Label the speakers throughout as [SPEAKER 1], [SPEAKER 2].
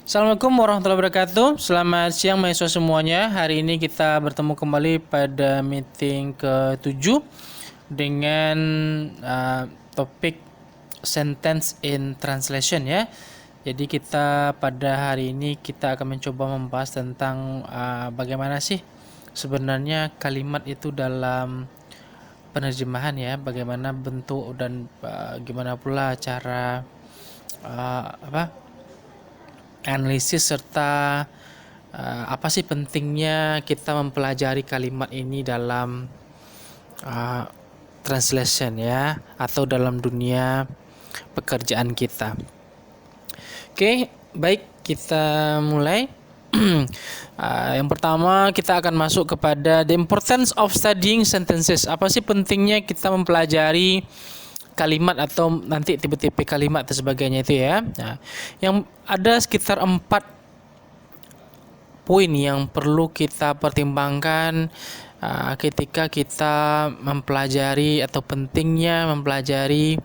[SPEAKER 1] Assalamualaikum warahmatullahi wabarakatuh. Selamat siang mahasiswa semuanya. Hari ini kita bertemu kembali pada meeting ke-7 dengan topik sentence in translation ya. Jadi kita pada hari ini kita akan mencoba membahas tentang bagaimana sih sebenarnya kalimat itu dalam penerjemahan ya, bagaimana bentuk dan gimana pula cara analisis serta apa sih pentingnya kita mempelajari kalimat ini dalam translation ya, atau dalam dunia pekerjaan kita. Oke, baik, kita mulai. Yang pertama kita akan masuk kepada the importance of studying sentences. Apa sih pentingnya kita mempelajari kalimat atau nanti tipe-tipe kalimat dan sebagainya itu ya. Nah, yang ada sekitar 4 poin yang perlu kita pertimbangkan ketika kita mempelajari atau pentingnya mempelajari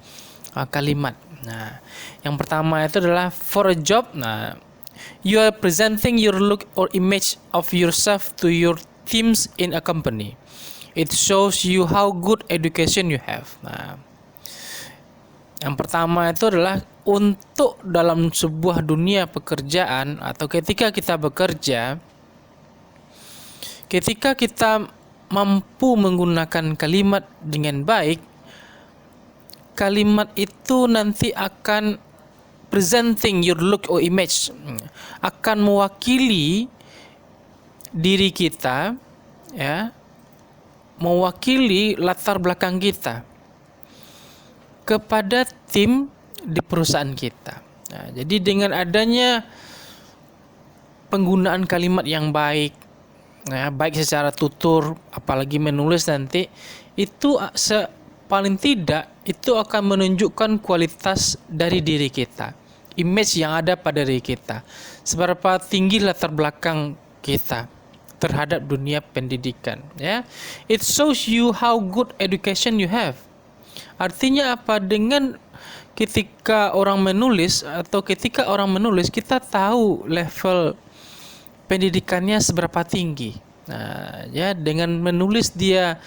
[SPEAKER 1] kalimat. Nah, yang pertama itu adalah for a job. Nah, you are presenting your look or image of yourself to your teams in a company. It shows you how good education you have. Nah, yang pertama itu adalah untuk dalam sebuah dunia pekerjaan atau ketika kita bekerja, ketika kita mampu menggunakan kalimat dengan baik, kalimat itu nanti akan presenting your look or image, akan mewakili diri kita ya, mewakili latar belakang kita kepada tim di perusahaan kita. Nah, jadi dengan adanya penggunaan kalimat yang baik, ya, baik secara tutur, apalagi menulis nanti, itu paling tidak itu akan menunjukkan kualitas dari diri kita, image yang ada pada diri kita, seberapa tinggi latar belakang kita terhadap dunia pendidikan. Ya, it shows you how good education you have. Artinya apa? Dengan ketika orang menulis kita tahu level pendidikannya seberapa tinggi. Nah, ya, dengan menulis dia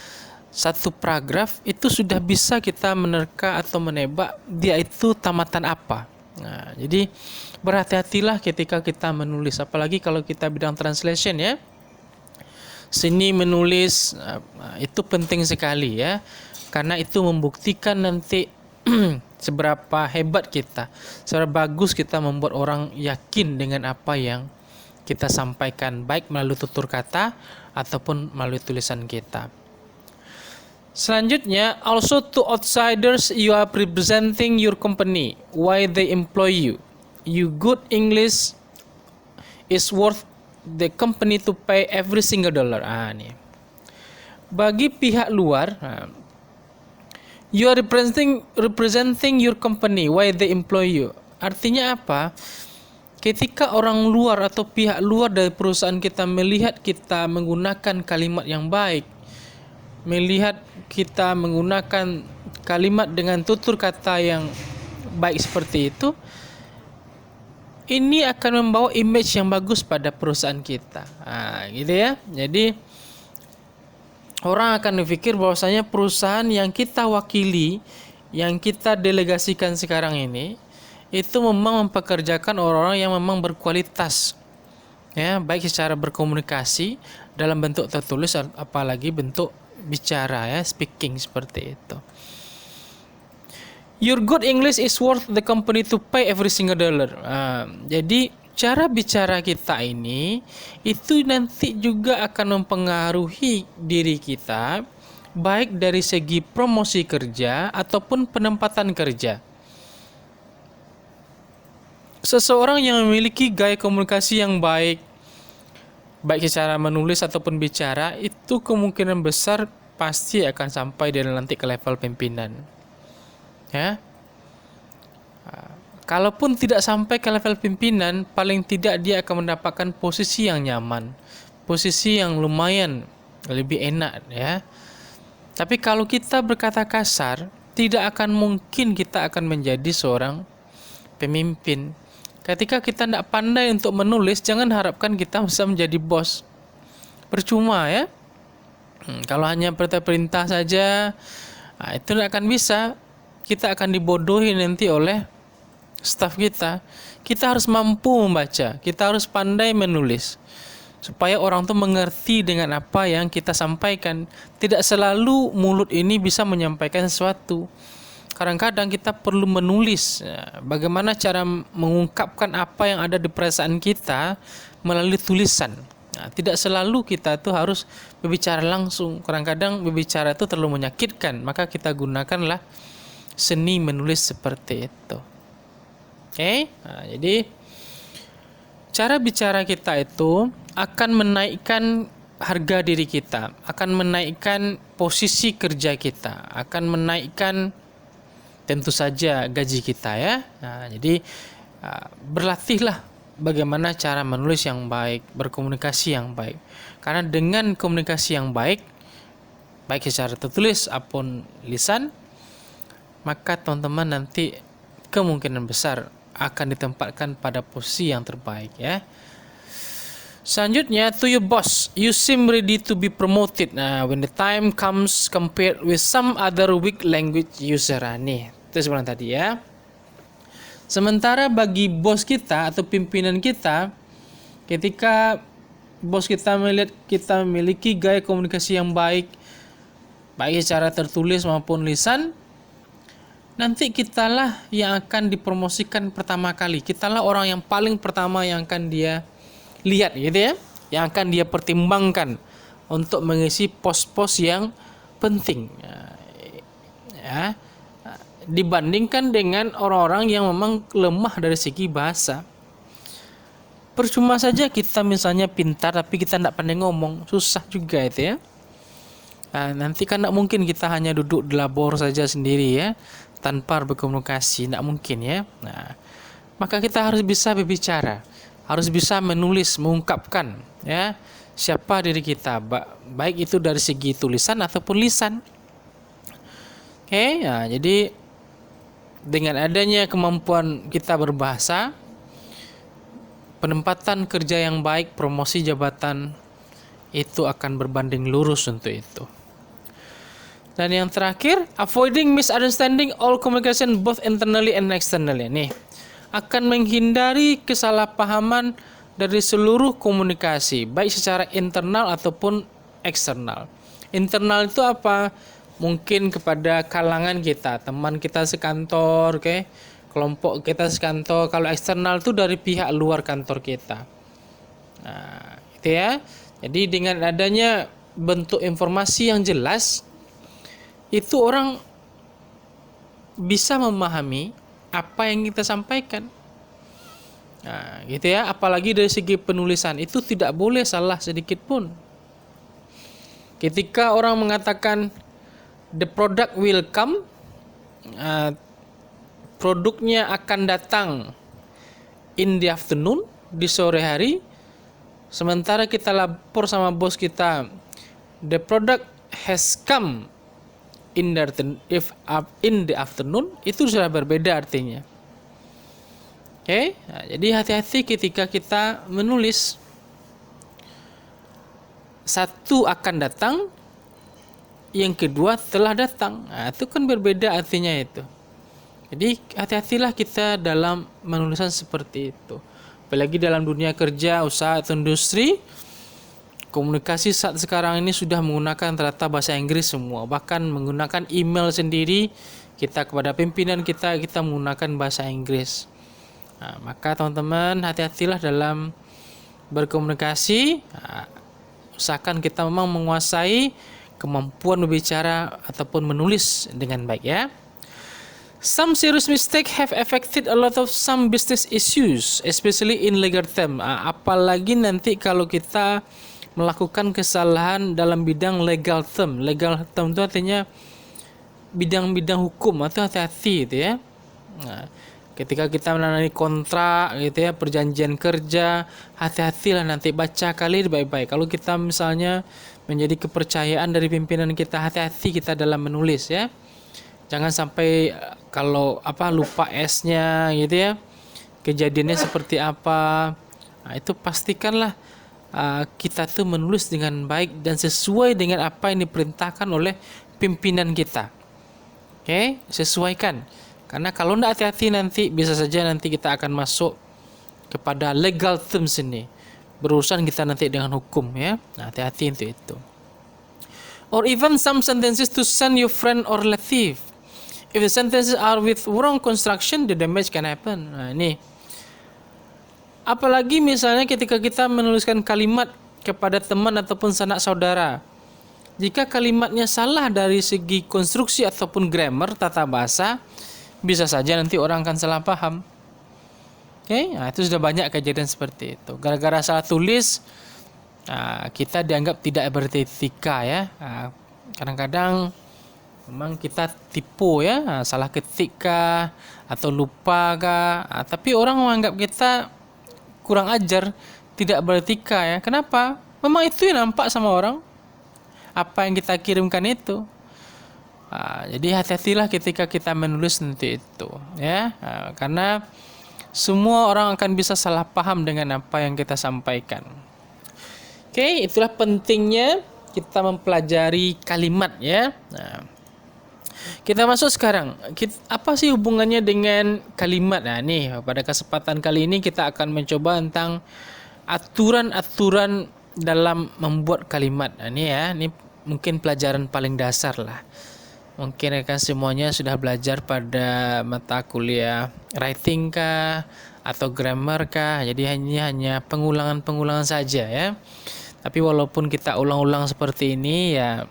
[SPEAKER 1] satu paragraf itu sudah bisa kita menerka atau menebak dia itu tamatan apa. Nah, jadi berhati-hatilah ketika kita menulis, apalagi kalau kita bidang translation ya. Seni menulis itu penting sekali ya. Karena itu membuktikan nanti seberapa hebat kita, seberapa bagus kita membuat orang yakin dengan apa yang kita sampaikan, baik melalui tutur kata ataupun melalui tulisan kita. Selanjutnya, also to outsiders you are representing your company, why they employ you. You good English is worth the company to pay every single dollar. Nih. Bagi pihak luar, you are representing your company, why they employ you. Artinya apa? Ketika orang luar atau pihak luar dari perusahaan kita melihat kita menggunakan kalimat yang baik, melihat kita menggunakan kalimat dengan tutur kata yang baik seperti itu, ini akan membawa image yang bagus pada perusahaan kita. Nah, gitu ya. Jadi orang akan berpikir bahwasanya perusahaan yang kita wakili, yang kita delegasikan sekarang ini, itu memang mempekerjakan orang-orang yang memang berkualitas, ya, baik secara berkomunikasi dalam bentuk tertulis, apalagi bentuk bicara ya, speaking seperti itu. Your good English is worth the company to pay every single dollar. Jadi cara bicara kita ini itu nanti juga akan mempengaruhi diri kita, baik dari segi promosi kerja ataupun penempatan kerja. Seseorang yang memiliki gaya komunikasi yang baik secara menulis ataupun bicara, itu kemungkinan besar pasti akan sampai dari nanti ke level pimpinan. Ya. Kalaupun tidak sampai ke level pimpinan, paling tidak dia akan mendapatkan posisi yang nyaman, posisi yang lumayan lebih enak ya. Tapi kalau kita berkata kasar, tidak akan mungkin kita akan menjadi seorang pemimpin Ketika kita tidak pandai untuk menulis, jangan harapkan kita bisa menjadi bos. Percuma ya. Kalau hanya perintah-perintah saja, itu tidak akan bisa. Kita akan dibodohi nanti oleh staf kita. Kita harus mampu membaca, kita harus pandai menulis, supaya orang tuh mengerti dengan apa yang kita sampaikan. Tidak selalu mulut ini bisa menyampaikan sesuatu. Kadang-kadang kita perlu menulis bagaimana cara mengungkapkan apa yang ada di perasaan kita melalui tulisan. Tidak selalu kita tuh harus berbicara langsung. Kadang-kadang berbicara itu terlalu menyakitkan, maka kita gunakanlah seni menulis seperti itu. Oke, jadi cara bicara kita itu akan menaikkan harga diri kita, akan menaikkan posisi kerja kita, akan menaikkan tentu saja gaji kita ya. Jadi berlatihlah bagaimana cara menulis yang baik, berkomunikasi yang baik. Karena dengan komunikasi yang baik, baik secara tertulis ataupun lisan, maka teman-teman nanti kemungkinan besar akan ditempatkan pada posisi yang terbaik ya. Selanjutnya, to your boss, you seem ready to be promoted. When the time comes compared with some other weak language user. Nih, itu sebenarnya tadi ya. Sementara bagi bos kita atau pimpinan kita, ketika bos kita melihat kita memiliki gaya komunikasi yang baik, baik secara tertulis maupun lisan, nanti kitalah yang akan dipromosikan pertama kali. Kitalah orang yang paling pertama yang akan dia lihat gitu ya, yang akan dia pertimbangkan untuk mengisi pos-pos yang penting ya, dibandingkan dengan orang-orang yang memang lemah dari segi bahasa. Percuma saja kita misalnya pintar tapi kita tidak pandai ngomong, susah juga itu ya. Nanti kan tidak mungkin kita hanya duduk di labor saja sendiri ya, tanpa berkomunikasi, tidak mungkin ya. Maka kita harus bisa berbicara, harus bisa menulis, mengungkapkan ya siapa diri kita, baik itu dari segi tulisan ataupun lisan. Oke, jadi dengan adanya kemampuan kita berbahasa, penempatan kerja yang baik, promosi jabatan itu akan berbanding lurus untuk itu. Dan yang terakhir, avoiding misunderstanding all communication both internally and externally. Nih, akan menghindari kesalahpahaman dari seluruh komunikasi, baik secara internal ataupun eksternal. Internal itu apa? Mungkin kepada kalangan kita, teman kita sekantor, kelompok kita sekantor. Kalau eksternal itu dari pihak luar kantor kita. Gitu ya. Jadi dengan adanya bentuk informasi yang jelas, itu orang bisa memahami apa yang kita sampaikan. Gitu ya. Apalagi dari segi penulisan, itu tidak boleh salah sedikit pun. Ketika orang mengatakan the product will come, produknya akan datang in the afternoon, di sore hari. Sementara kita lapor sama bos kita, the product has come in the afternoon, itu sudah berbeda artinya. Jadi hati-hati ketika kita menulis. Satu akan datang, yang kedua telah datang. Itu kan berbeda artinya itu. Jadi hati-hatilah kita dalam menulisan seperti itu. Apalagi dalam dunia kerja, usaha atau industri, komunikasi saat sekarang ini sudah menggunakan rata bahasa Inggris semua. Bahkan menggunakan email sendiri, kita kepada pimpinan kita menggunakan bahasa Inggris. Maka teman-teman hati-hatilah dalam berkomunikasi. Usahakan kita memang menguasai kemampuan berbicara ataupun menulis dengan baik ya. Some serious mistakes have affected a lot of some business issues, especially in legal term. Apalagi nanti kalau kita melakukan kesalahan dalam bidang legal term. Legal term itu artinya bidang-bidang hukum, atau hati-hati gitu ya. Ketika kita menandatangani kontrak gitu ya, perjanjian kerja, hati-hatilah nanti, baca kali baik-baik. Kalau kita misalnya menjadi kepercayaan dari pimpinan kita, hati-hati kita dalam menulis ya. Jangan sampai kalau lupa S-nya gitu ya. kejadiannya seperti apa. Nah, itu pastikanlah kita tuh menulis dengan baik dan sesuai dengan apa yang diperintahkan oleh pimpinan kita. Oke, sesuaikan. Karena kalau tidak hati-hati nanti bisa saja nanti kita akan masuk kepada legal terms ini. Berurusan kita nanti dengan hukum ya. Nah, hati-hati untuk itu. Or even some sentences to send your friend or relative. If the sentences are with wrong construction, the damage can happen. Nah, ini. Apalagi misalnya ketika kita menuliskan kalimat kepada teman ataupun sanak saudara. Jika kalimatnya salah dari segi konstruksi ataupun grammar, tata bahasa, bisa saja nanti orang akan salah paham. Oke, nah itu sudah banyak kejadian seperti itu. Gara-gara salah tulis, kita dianggap tidak beretika ya. Kadang-kadang memang kita tipu ya, salah ketik kah atau lupa kah. Tapi orang menganggap kita kurang ajar, tidak beretika ya. Kenapa? Memang itu yang nampak sama orang. Apa yang kita kirimkan itu. Jadi hati-hatilah ketika kita menulis nanti itu ya. Karena semua orang akan bisa salah paham dengan apa yang kita sampaikan. Oke, itulah pentingnya kita mempelajari kalimat ya. Nah, kita masuk sekarang. Apa sih hubungannya dengan kalimat? Nah, nih pada kesempatan kali ini kita akan mencoba tentang aturan-aturan dalam membuat kalimat. Nah, ini mungkin pelajaran paling dasar lah. Mungkin rekan semuanya sudah belajar pada mata kuliah writing kah atau grammar kah. Jadi hanya pengulangan-pengulangan saja ya. Tapi walaupun kita ulang-ulang seperti ini ya,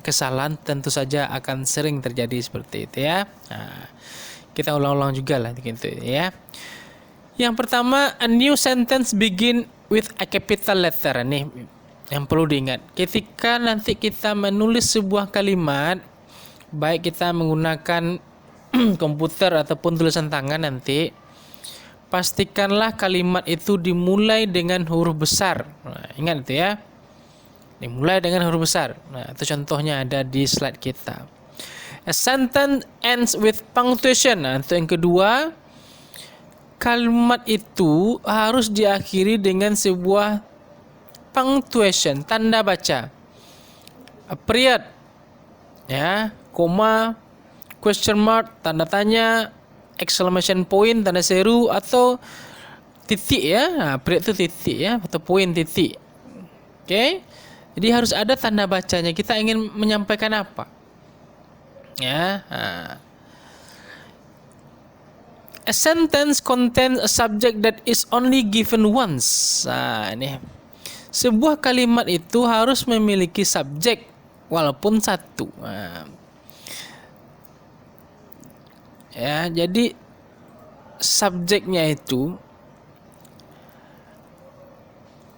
[SPEAKER 1] kesalahan tentu saja akan sering terjadi seperti itu ya. Nah, kita ulang-ulang juga lah gitu ya. Yang pertama, a new sentence begin with a capital letter. Nih yang perlu diingat. Ketika nanti kita menulis sebuah kalimat, baik kita menggunakan komputer ataupun tulisan tangan nanti, pastikanlah kalimat itu dimulai dengan huruf besar. Nah, ingat itu ya. Dimulai dengan huruf besar. Nah, itu contohnya ada di slide kita. A sentence ends with punctuation. Nah, itu yang kedua. Kalimat itu harus diakhiri dengan sebuah punctuation, tanda baca. A period, ya, koma, question mark, tanda tanya, exclamation point, tanda seru, atau titik ya. Nah, period itu titik ya, atau point titik. Oke. Jadi harus ada tanda bacanya. Kita ingin menyampaikan apa? Ya. A sentence contains a subject that is only given once. Nah, ini. Sebuah kalimat itu harus memiliki subjek walaupun satu. Nah. Ya, jadi subjeknya itu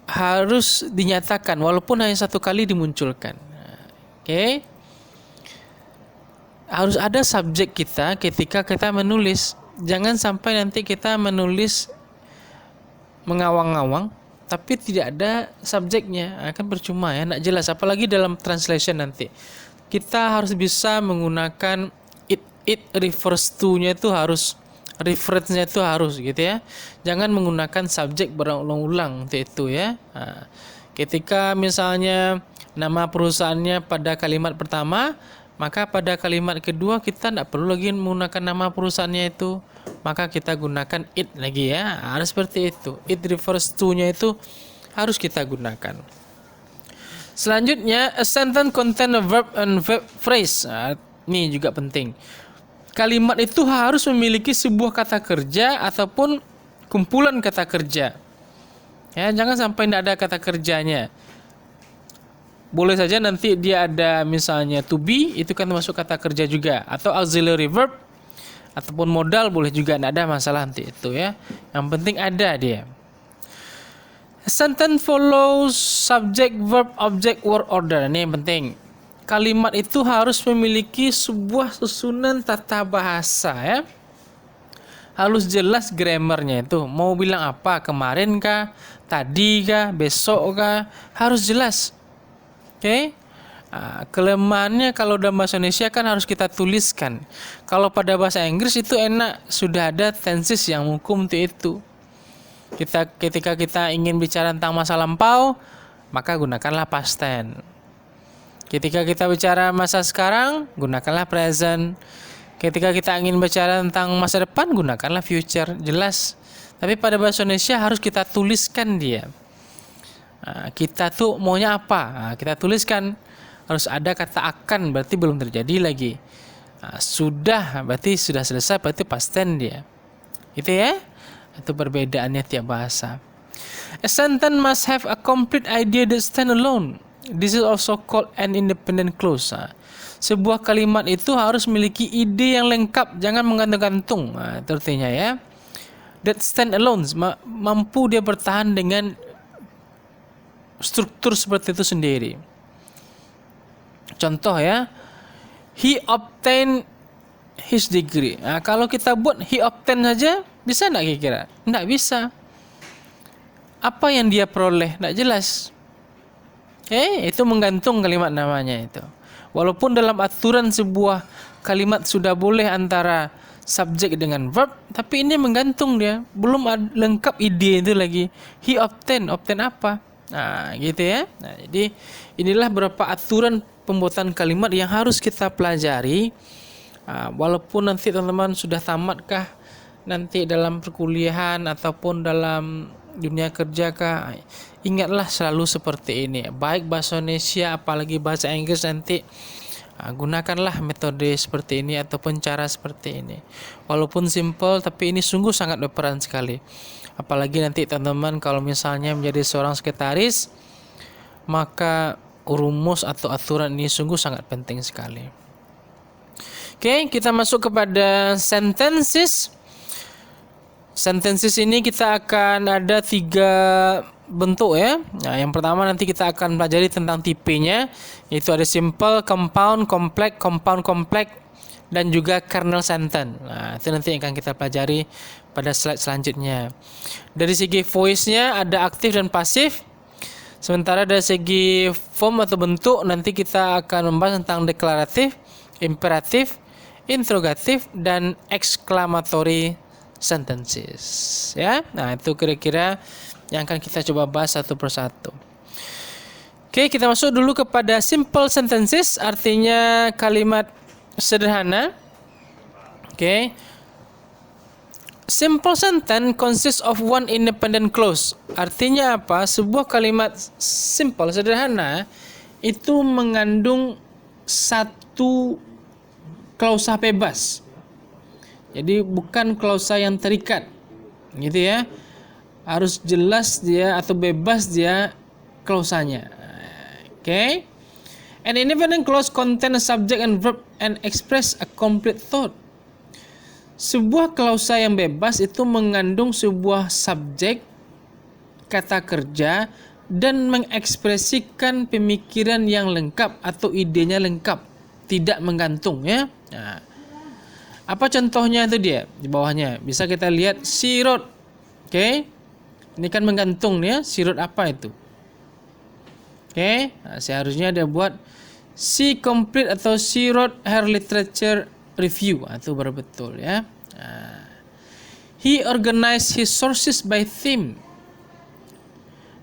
[SPEAKER 1] harus dinyatakan walaupun hanya satu kali dimunculkan. Oke. Harus ada subjek kita ketika kita menulis. Jangan sampai nanti kita menulis mengawang-awang tapi tidak ada subjeknya, akan percuma ya, enggak jelas, apalagi dalam translation nanti. Kita harus bisa menggunakan it refers to-nya itu harus, reference-nya itu harus gitu ya. Jangan menggunakan subjek berulang-ulang untuk itu ya. Nah, ketika misalnya nama perusahaannya pada kalimat pertama, maka pada kalimat kedua kita tidak perlu lagi menggunakan nama perusahaannya itu, maka kita gunakan it lagi ya. Harus seperti itu. It refers to-nya itu harus kita gunakan. Selanjutnya, a sentence contain a verb and verb phrase. Nah, ini juga penting. Kalimat itu harus memiliki sebuah kata kerja ataupun kumpulan kata kerja. Ya, jangan sampai tidak ada kata kerjanya. Boleh saja nanti dia ada misalnya to be, itu kan termasuk kata kerja juga, atau auxiliary verb ataupun modal boleh juga, tidak ada masalah nanti itu ya. Yang penting ada dia. Sentence follows subject, verb, object, word order. Ini yang penting. Kalimat itu harus memiliki sebuah susunan tata bahasa ya. Harus jelas grammarnya itu. Mau bilang apa? Kemarin kah? Tadi kah? Besok kah? Harus jelas. Oke. Kelemahannya kalau dalam bahasa Indonesia kan harus kita tuliskan. Kalau pada bahasa Inggris itu enak, sudah ada tenses yang hukum untuk itu. Ketika kita ingin bicara tentang masa lampau, maka gunakanlah past tense. Ketika kita bicara masa sekarang, gunakanlah present. Ketika kita ingin bicara tentang masa depan, gunakanlah future. Jelas. Tapi pada bahasa Indonesia harus kita tuliskan dia. Kita tuh maunya apa? Kita tuliskan. Harus ada kata akan, berarti belum terjadi lagi. Sudah, berarti sudah selesai, berarti past tense dia. Gitu ya? Itu perbedaannya tiap bahasa. A sentence must have a complete idea that stand alone. This is also called an independent clause. Sebuah kalimat itu harus memiliki ide yang lengkap, jangan menggantung-gantung. Itu artinya ya. That stand alone, mampu dia bertahan dengan struktur seperti itu sendiri. Contoh ya, he obtained his degree. Kalau kita buat he obtained saja, bisa enggak kira-kira? Enggak bisa. Apa yang dia peroleh? Enggak jelas. Itu menggantung kalimat namanya itu. Walaupun dalam aturan sebuah kalimat sudah boleh antara subjek dengan verb, tapi ini menggantung dia. Belum lengkap ide itu lagi. He obtained apa? Gitu ya. Jadi inilah beberapa aturan pembuatan kalimat yang harus kita pelajari. Walaupun nanti teman-teman sudah tamatkah nanti dalam perkuliahan ataupun dalam dunia kerja kah, ingatlah selalu seperti ini. Baik bahasa Indonesia apalagi bahasa Inggris nanti gunakanlah metode seperti ini ataupun cara seperti ini. Walaupun simple tapi ini sungguh sangat berperan sekali. Apalagi nanti teman-teman kalau misalnya menjadi seorang sekretaris, maka rumus atau aturan ini sungguh sangat penting sekali. Oke, kita masuk kepada sentences. Sentences ini kita akan ada 3 bentuk ya. Yang pertama nanti kita akan pelajari tentang tipenya, yaitu ada simple, compound, complex, dan juga kernel sentence. Itu nanti yang akan kita pelajari pada slide selanjutnya. Dari segi voice-nya ada aktif dan pasif. Sementara dari segi form atau bentuk nanti kita akan membahas tentang deklaratif, imperatif, interrogatif, dan exclamatory sentences ya. Itu kira-kira yang akan kita coba bahas satu persatu. Oke, kita masuk dulu kepada simple sentences, artinya kalimat sederhana. Oke. Simple sentence consists of one independent clause. Artinya apa? Sebuah kalimat simple sederhana itu mengandung satu klausa bebas. Jadi bukan klausa yang terikat, gitu ya. Harus jelas dia atau bebas dia klausanya. Okay. An independent clause contains a subject and verb and express a complete thought. Sebuah klausa yang bebas itu mengandung sebuah subjek, kata kerja, dan mengekspresikan pemikiran yang lengkap atau idenya lengkap, tidak menggantung ya. Apa contohnya itu dia di bawahnya bisa kita lihat she wrote. Oke. Ini kan menggantung ya, she wrote apa itu? Oke. Seharusnya dia buat she complete atau she wrote her literature review. Itu baru betul ya. He organized his sources by theme.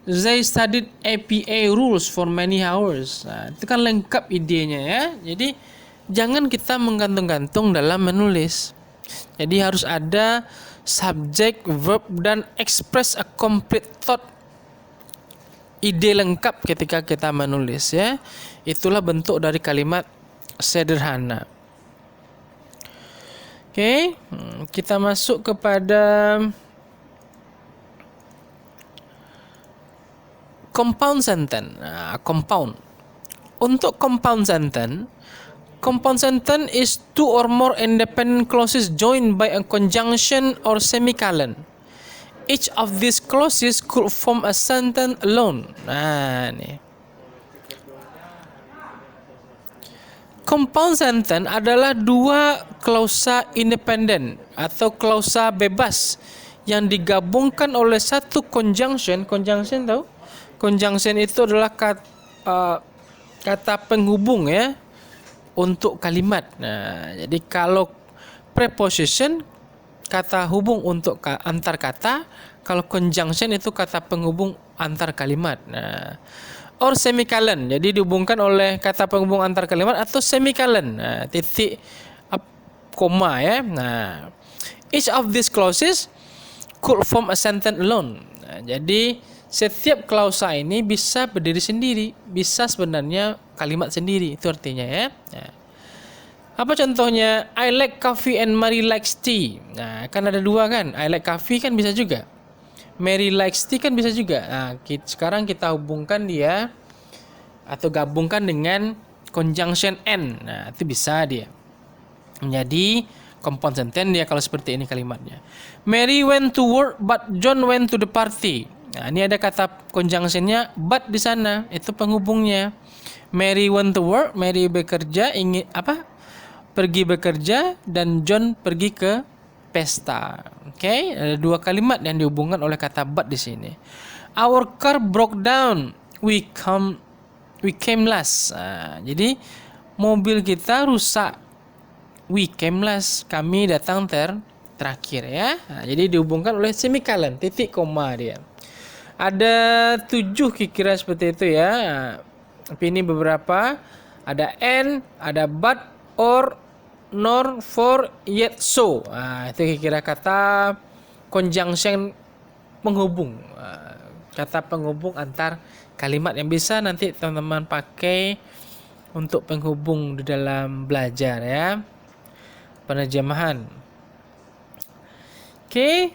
[SPEAKER 1] They studied APA rules for many hours. Itu kan lengkap idenya ya. Jadi jangan kita menggantung-gantung dalam menulis. Jadi harus ada subjek, verb, dan express a complete thought. Ide lengkap ketika kita menulis ya. Itulah bentuk dari kalimat sederhana. Oke, kita masuk kepada compound sentence. Compound. Untuk compound sentence is two or more independent clauses joined by a conjunction or semicolon. Each of these clauses could form a sentence alone. Nih. Compound sentence adalah dua klausa independen atau klausa bebas yang digabungkan oleh satu conjunction. Conjunction tahu? Conjunction itu adalah kata penghubung ya untuk kalimat. Nah, jadi kalau preposition kata hubung untuk antar kata, kalau conjunction itu kata penghubung antar kalimat. Nah, or semicolon. Jadi dihubungkan oleh kata penghubung antar kalimat atau semicolon. Nah, titik koma ya. Nah, each of these clauses could form a sentence alone. Nah, jadi setiap klausa ini bisa berdiri sendiri, bisa sebenarnya kalimat sendiri, itu artinya ya. Nah, apa contohnya? I like coffee and Mary likes tea. Nah, kan ada dua kan? I like coffee kan bisa juga. Mary likes tea kan bisa juga. Nah, sekarang kita hubungkan dia atau gabungkan dengan conjunction and. Nah, itu bisa dia menjadi compound sentence dia kalau seperti ini kalimatnya. Mary went to work but John went to the party. Nah, ini ada kata conjunctionnya but di sana, itu penghubungnya. Mary went to work, Mary bekerja, pergi bekerja, dan John pergi ke pesta. Oke, ada dua kalimat yang dihubungkan oleh kata but di sini. Our car broke down, we came last. Nah, jadi mobil kita rusak, we came last, kami datang terakhir ya. Nah, jadi dihubungkan oleh semicolon, titik koma dia. Ada 7 kira-kira seperti itu ya. Tapi ini beberapa. Ada and, ada but, or, nor, for, yet, so. Nah, itu kira-kira kata conjunction penghubung. Kata penghubung antar kalimat yang bisa nanti teman-teman pakai untuk penghubung di dalam belajar ya. Penerjemahan. Oke.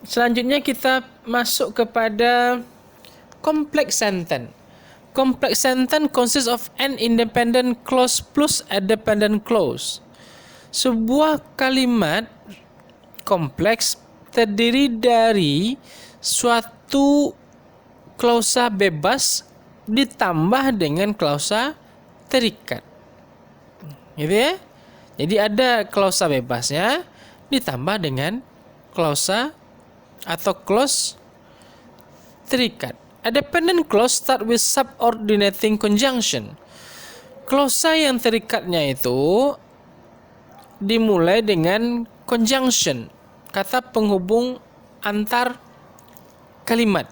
[SPEAKER 1] Selanjutnya kita masuk kepada complex sentence. Complex sentence consists of an independent clause plus a dependent clause. Sebuah kalimat kompleks terdiri dari suatu klausa bebas ditambah dengan klausa terikat. Gitu ya. Jadi ada klausa bebasnya ditambah dengan klausa atau clause terikat. A dependent clause start with subordinating conjunction. Klausa yang terikatnya itu dimulai dengan conjunction, kata penghubung antar kalimat,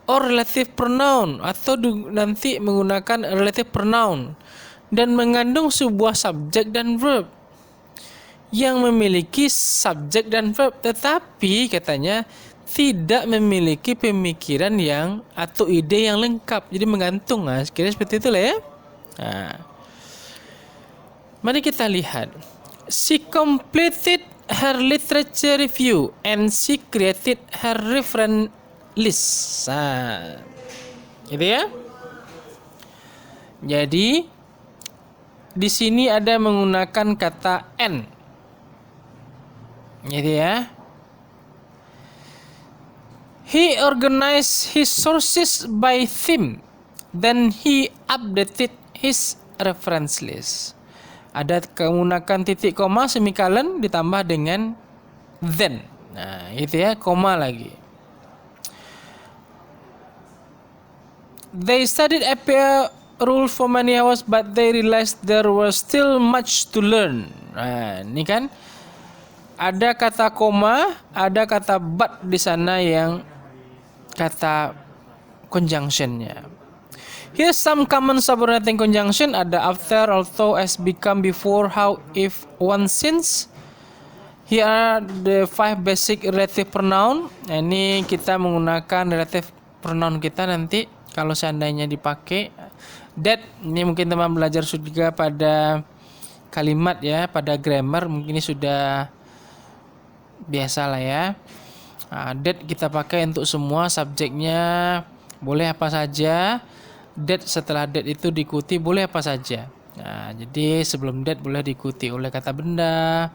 [SPEAKER 1] or relative pronoun, atau nanti menggunakan relative pronoun, dan mengandung sebuah subjek dan verb yang memiliki subjek dan verb, tetapi katanya tidak memiliki pemikiran yang atau ide yang lengkap. Jadi menggantung. Nah, sekiranya seperti itulah ya. Nah, mari kita lihat. She completed her literature review and she created her reference list. Nah, gitu ya. Jadi di sini ada menggunakan kata and. Gitu ya. He organized his sources by theme. Then he updated his reference list. Ada menggunakan titik koma semicolon ditambah dengan then. Nah, gitu ya, koma lagi. They studied APA rule for many hours but they realized there was still much to learn. Nah, ini kan ada kata koma, ada kata but di sana yang kata conjunctionnya. Here's some common subordinating conjunction. Ada after, although, as, become, before, how, if, once, since. Here are the 5 basic relative pronoun. Nah, ini kita menggunakan relative pronoun kita nanti kalau seandainya dipakai. That, ini mungkin teman belajar juga pada kalimat ya, pada grammar mungkin ini sudah biasa lah ya. That kita pakai untuk semua, subjeknya boleh apa saja. That setelah that itu diikuti boleh apa saja. Nah, jadi sebelum that boleh diikuti oleh kata benda,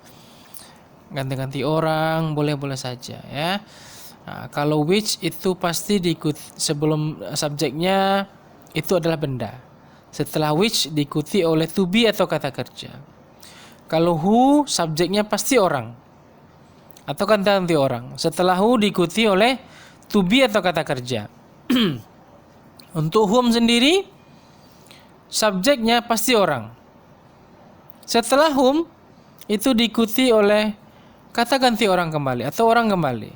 [SPEAKER 1] ganti-ganti orang, boleh-boleh saja ya. Nah, kalau which itu pasti diikuti sebelum subjeknya itu adalah benda. Setelah which diikuti oleh to be atau kata kerja. Kalau who subjeknya pasti orang atau ganti orang. Setelah who diikuti oleh to be atau kata kerja. Untuk whom sendiri subjeknya pasti orang. Setelah whom itu diikuti oleh kata ganti orang kembali atau orang kembali.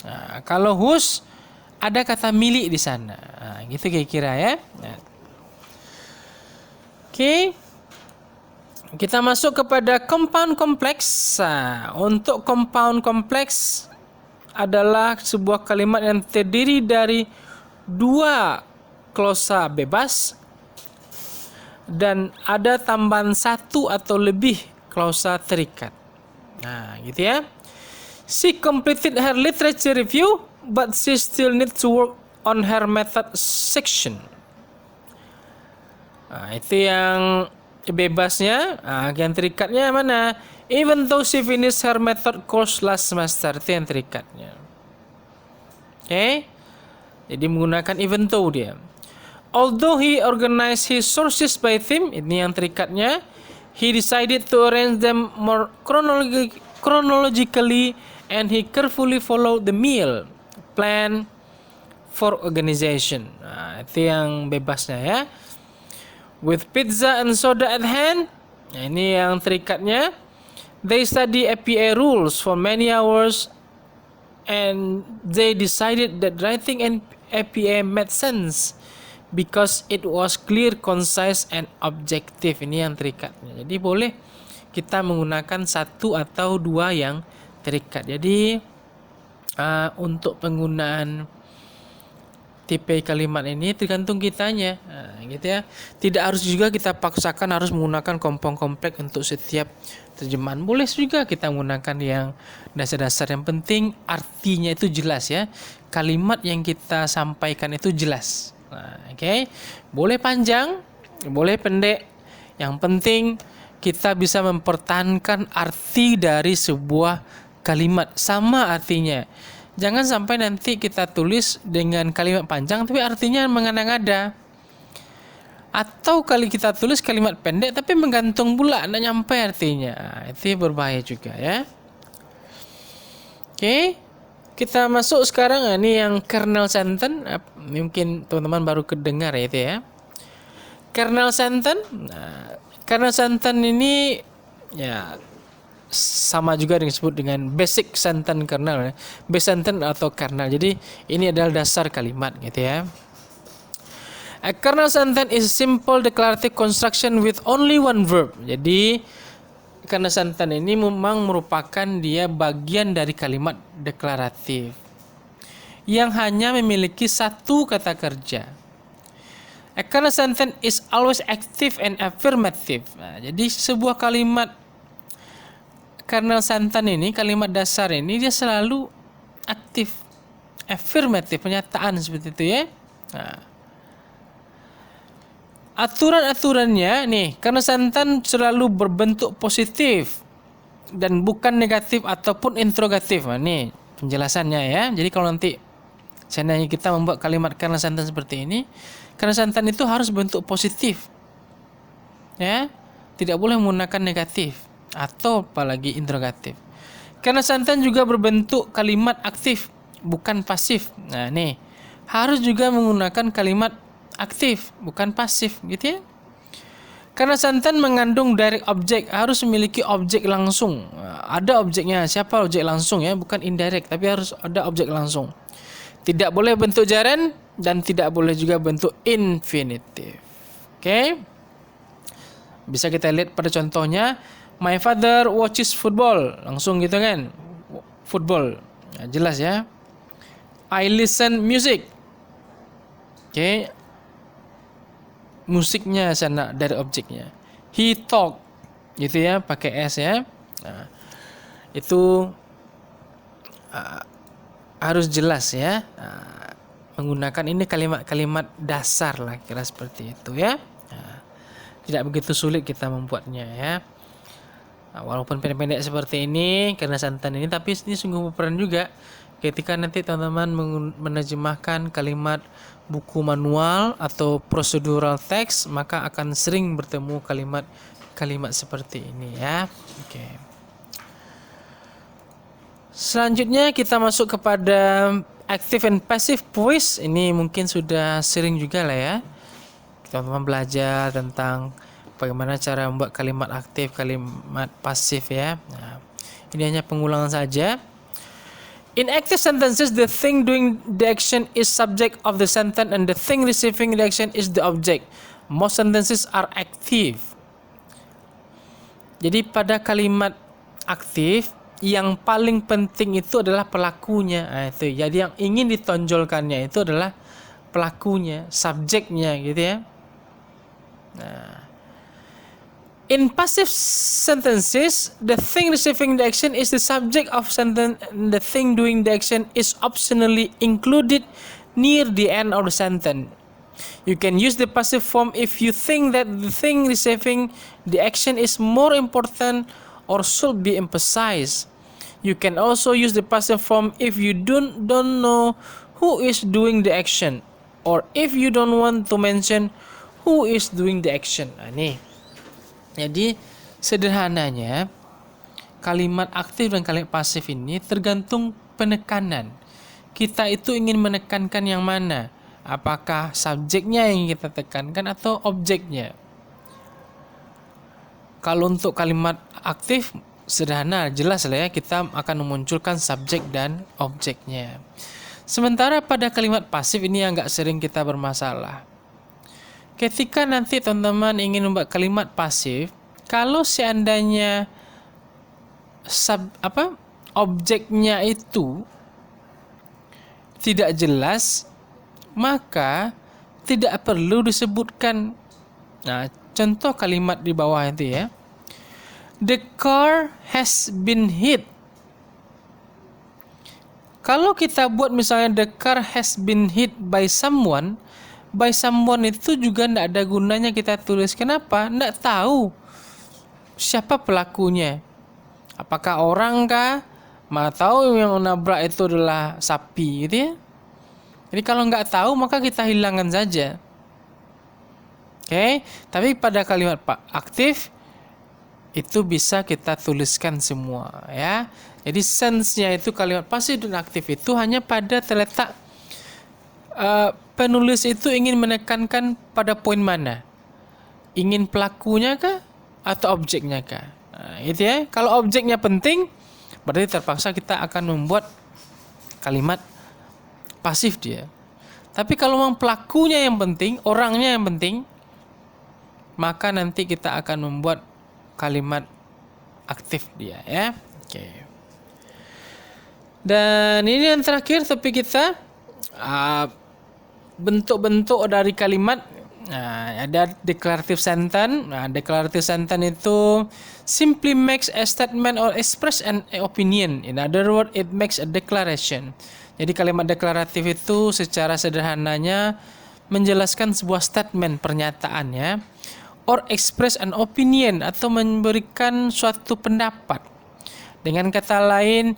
[SPEAKER 1] Nah, kalau whose ada kata milik di sana. Nah, gitu kira-kira ya. Nah. Oke. Kita masuk kepada compound kompleks. Nah, untuk compound kompleks adalah sebuah kalimat yang terdiri dari dua klausa bebas dan ada tambahan satu atau lebih klausa terikat. Nah, gitu ya. She completed her literature review, but she still needs to work on her method section. Nah, itu yang bebasnya. Nah, yang terikatnya mana? Even though she finished her method course last semester, itu yang terikatnya. Oke. Jadi menggunakan even though dia. Although he organized his sources by theme, ini yang terikatnya. He decided to arrange them more chronologically and he carefully followed the meal plan for organization. Nah, itu yang bebasnya ya. With pizza and soda at hand, nah, ini yang terikatnya. They study APA rules for many hours and they decided that writing an APA made sense because it was clear, concise and objective. Ini yang terikatnya. Jadi boleh kita menggunakan satu atau dua yang terikat. Jadi untuk penggunaan tipe kalimat ini tergantung kitanya, gitu ya. Tidak harus juga kita paksakan harus menggunakan compound kompleks untuk setiap terjemahan. Boleh juga kita menggunakan yang dasar-dasar. Yang penting artinya itu jelas ya. Kalimat yang kita sampaikan itu jelas. Nah, oke. Boleh panjang, boleh pendek. Yang penting kita bisa mempertahankan arti dari sebuah kalimat sama artinya. Jangan sampai nanti kita tulis dengan kalimat panjang tapi artinya mengada-ngada. Atau kali kita tulis kalimat pendek tapi menggantung pula, tidak nyampe artinya. Itu berbahaya juga ya. Oke. Kita masuk sekarang, ini yang kernel sentence. Mungkin teman-teman baru kedengar ya itu ya. Kernel sentence. Nah, kernel sentence ini ya sama juga disebut dengan basic sentence kernel, basic sentence atau kernel. Jadi ini adalah dasar kalimat gitu ya. A kernel sentence is simple declarative construction with only one verb. Jadi kernel sentence ini memang merupakan dia bagian dari kalimat deklaratif yang hanya memiliki satu kata kerja. A kernel sentence is always active and affirmative. Nah, jadi sebuah kalimat kernel sentence ini, kalimat dasar ini dia selalu aktif, affirmative, pernyataan seperti itu ya. Nah, aturan-aturannya nih, kernel sentence selalu berbentuk positif dan bukan negatif ataupun interrogatif. Nah, ini penjelasannya ya. Jadi kalau nanti seandainya kita membuat kalimat kernel sentence seperti ini, kernel sentence itu harus bentuk positif, ya, tidak boleh menggunakan negatif atau apalagi interrogatif. Karena sentence juga berbentuk kalimat aktif, bukan pasif. Nah, nih harus juga menggunakan kalimat aktif, bukan pasif, gitu ya. Karena sentence mengandung direct object, harus memiliki objek langsung. Ada objeknya, siapa objek langsung ya, bukan indirect, tapi harus ada objek langsung. Tidak boleh bentuk gerund dan tidak boleh juga bentuk infinitive. Oke. Bisa kita lihat pada contohnya. My father watches football. Langsung gitu kan. Football. Nah, jelas ya. I listen music. Oke. Musiknya sana dari objeknya. He talk. Gitu ya. Pakai S ya. Nah, itu harus jelas ya. Nah, menggunakan ini kalimat-kalimat dasar lah. Kira seperti itu ya. Nah, tidak begitu sulit kita membuatnya ya. Nah, walaupun pendek-pendek seperti ini karena santan ini, tapi ini sungguh berperan juga ketika nanti teman-teman menerjemahkan kalimat buku manual atau procedural text, maka akan sering bertemu kalimat-kalimat seperti ini ya. Oke. Selanjutnya kita masuk kepada active and passive voice. Ini mungkin sudah sering juga lah ya teman-teman belajar tentang bagaimana cara membuat kalimat aktif, kalimat pasif ya. Nah, ini hanya pengulangan saja. In active sentences, the thing doing the action is subject of the sentence and the thing receiving the action is the object. Most sentences are active. Jadi pada kalimat aktif, yang paling penting itu adalah pelakunya. Nah, itu. Jadi yang ingin ditonjolkannya itu adalah pelakunya, subjeknya gitu ya. Nah, in passive sentences, the thing receiving the action is the subject of sentence and the thing doing the action is optionally included near the end of the sentence. You can use the passive form if you think that the thing receiving the action is more important or should be emphasized. You can also use the passive form if you don't know who is doing the action or if you don't want to mention who is doing the action. Nah, nih. Jadi sederhananya kalimat aktif dan kalimat pasif ini tergantung penekanan. Kita itu ingin menekankan yang mana? Apakah subjeknya yang kita tekankan atau objeknya? Kalau untuk kalimat aktif sederhana, jelas lah ya, kita akan memunculkan subjek dan objeknya. Sementara pada kalimat pasif ini yang agak sering kita bermasalah. Ketika nanti teman-teman ingin membuat kalimat pasif, kalau seandainya objeknya itu tidak jelas, maka tidak perlu disebutkan. Nah, contoh kalimat di bawah itu ya. The car has been hit. Kalau kita buat misalnya the car has been hit by someone itu juga tidak ada gunanya kita tulis. Kenapa? Tidak tahu siapa pelakunya. Apakah orang kah? Atau yang menabrak itu adalah sapi gitu ya. Jadi kalau nggak tahu maka kita hilangkan saja. Oke, tapi pada kalimat aktif itu bisa kita tuliskan semua ya. Jadi sense-nya itu kalimat pasif dan aktif itu hanya pada terletak penulis itu ingin menekankan pada poin mana? Ingin pelakunya kah atau objeknya kah? Nah, itu ya. Kalau objeknya penting, berarti terpaksa kita akan membuat kalimat pasif dia. Tapi kalau memang pelakunya yang penting, orangnya yang penting, maka nanti kita akan membuat kalimat aktif dia ya. Oke. Dan ini yang terakhir topik kita, bentuk-bentuk dari kalimat. Nah, ada declarative sentence. Nah, declarative sentence itu simply makes a statement or express an opinion. In other words, it makes a declaration. Jadi kalimat deklaratif itu secara sederhananya menjelaskan sebuah statement, pernyataan ya. Or express an opinion, atau memberikan suatu pendapat. Dengan kata lain,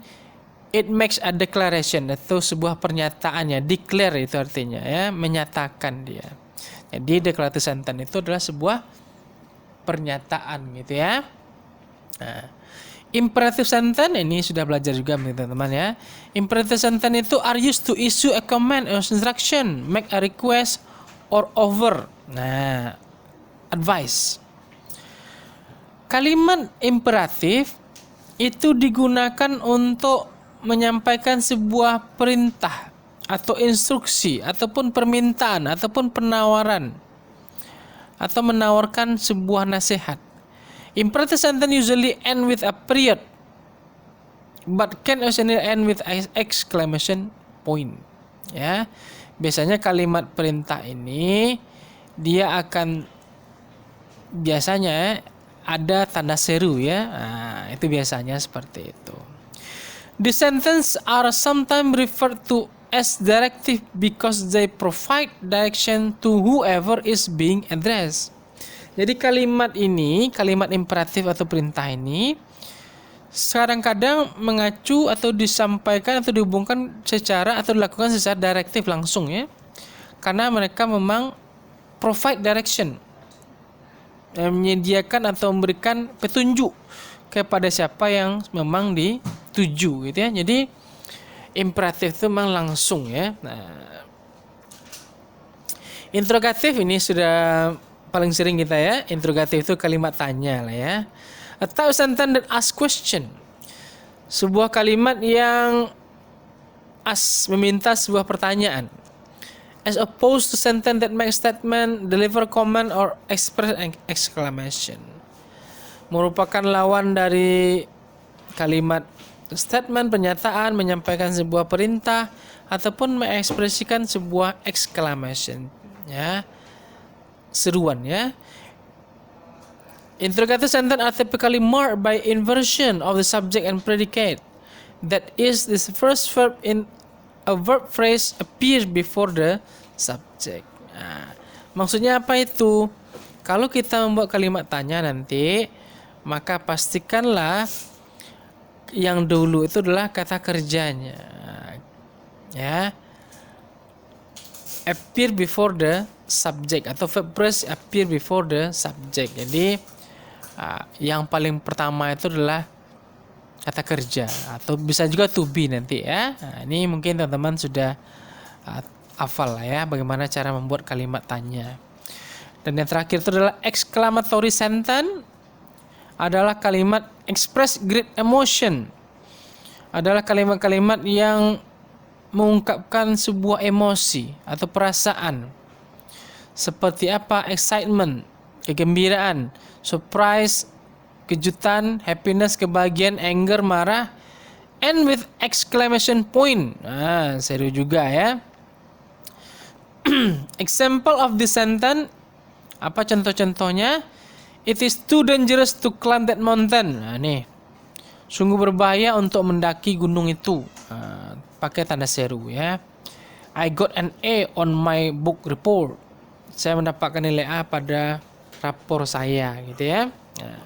[SPEAKER 1] it makes a declaration, itu sebuah pernyataannya, declare itu artinya ya, menyatakan dia. Jadi declarative sentence itu adalah sebuah pernyataan gitu ya. Nah, imperative sentence ini sudah belajar juga teman-teman ya. Imperative sentence itu are used to issue a command or instruction, make a request or offer. Nah, advice. Kalimat imperatif itu digunakan untuk menyampaikan sebuah perintah atau instruksi ataupun permintaan ataupun penawaran atau menawarkan sebuah nasihat. Imperative sentence usually end with a period but can also end with exclamation point. Ya. Biasanya kalimat perintah ini dia akan biasanya ada tanda seru ya. Nah, itu biasanya seperti itu. The sentence are sometimes referred to as directive because they provide direction to whoever is being addressed. Jadi kalimat ini, kalimat imperatif atau perintah ini kadang-kadang mengacu atau disampaikan atau dihubungkan secara atau dilakukan secara direktif langsung ya. Karena mereka memang provide direction, menyediakan atau memberikan petunjuk kepada siapa yang memang dituju gitu ya. Jadi imperatif itu memang langsung ya. Nah, Interrogatif ini sudah paling sering kita ya. Interrogatif itu kalimat tanya lah ya. Atau sentence that ask question. Sebuah kalimat yang meminta sebuah pertanyaan. As opposed to sentence that make statement, deliver comment, or express an exclamation. Merupakan lawan dari kalimat statement, pernyataan, menyampaikan sebuah perintah, ataupun mengekspresikan sebuah exclamation, ya, seruan, ya. Interrogative sentence are typically marked by inversion of the subject and predicate. That is, the first verb in a verb phrase appears before the subject. Nah, maksudnya apa itu? Kalau kita membuat kalimat tanya nanti, maka pastikanlah yang dulu itu adalah kata kerjanya, ya. Appear before the subject atau verb phrase appear before the subject. Jadi yang paling pertama itu adalah kata kerja atau bisa juga to be nanti ya. Nah, ini mungkin teman-teman sudah hafal lah ya bagaimana cara membuat kalimat tanya. Dan yang terakhir itu adalah exclamatory sentence, adalah kalimat express great emotion. Adalah kalimat-kalimat yang mengungkapkan sebuah emosi atau perasaan. Seperti apa? Excitement, kegembiraan, surprise, kejutan, happiness, kebahagiaan, anger, marah, and with exclamation point. Nah, seru juga ya. Example of this sentence, apa contoh-contohnya? It is too dangerous to climb that mountain. Nah, nih. Sungguh berbahaya untuk mendaki gunung itu. Nah, pakai tanda seru ya. I got an A on my book report. Saya mendapatkan nilai A pada rapor saya gitu ya. Nah.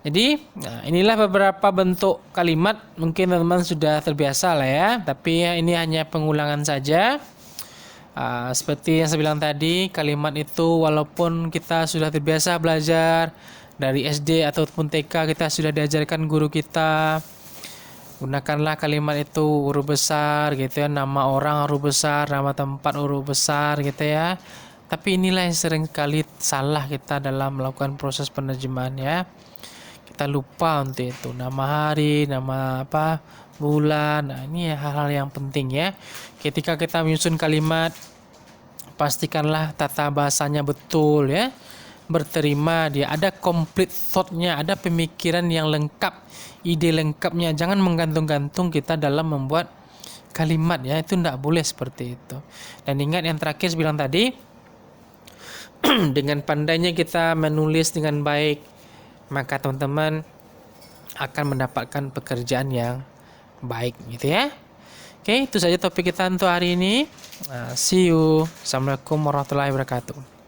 [SPEAKER 1] Jadi inilah beberapa bentuk kalimat. Mungkin teman-teman sudah terbiasa lah ya. Tapi ya, ini hanya pengulangan saja. Seperti yang saya bilang tadi, kalimat itu walaupun kita sudah terbiasa belajar dari SD ataupun TK, kita sudah diajarkan guru kita, gunakanlah kalimat itu huruf besar gitu ya, nama orang huruf besar, nama tempat huruf besar gitu ya. Tapi inilah yang sering kali salah kita dalam melakukan proses penerjemahan ya. Kita lupa untuk itu, nama hari, nama apa, bulan. Nah, ini hal-hal yang penting ya. Ketika kita menyusun kalimat, pastikanlah tata bahasanya betul ya. Berterima dia, ada complete thought-nya, ada pemikiran yang lengkap, ide lengkapnya. Jangan menggantung-gantung kita dalam membuat kalimat ya. Itu tidak boleh seperti itu. Dan ingat yang terakhir saya bilang tadi, dengan pandainya kita menulis dengan baik, maka teman-teman akan mendapatkan pekerjaan yang baik gitu ya. Oke, itu saja topik kita untuk hari ini. See you. Assalamualaikum warahmatullahi wabarakatuh.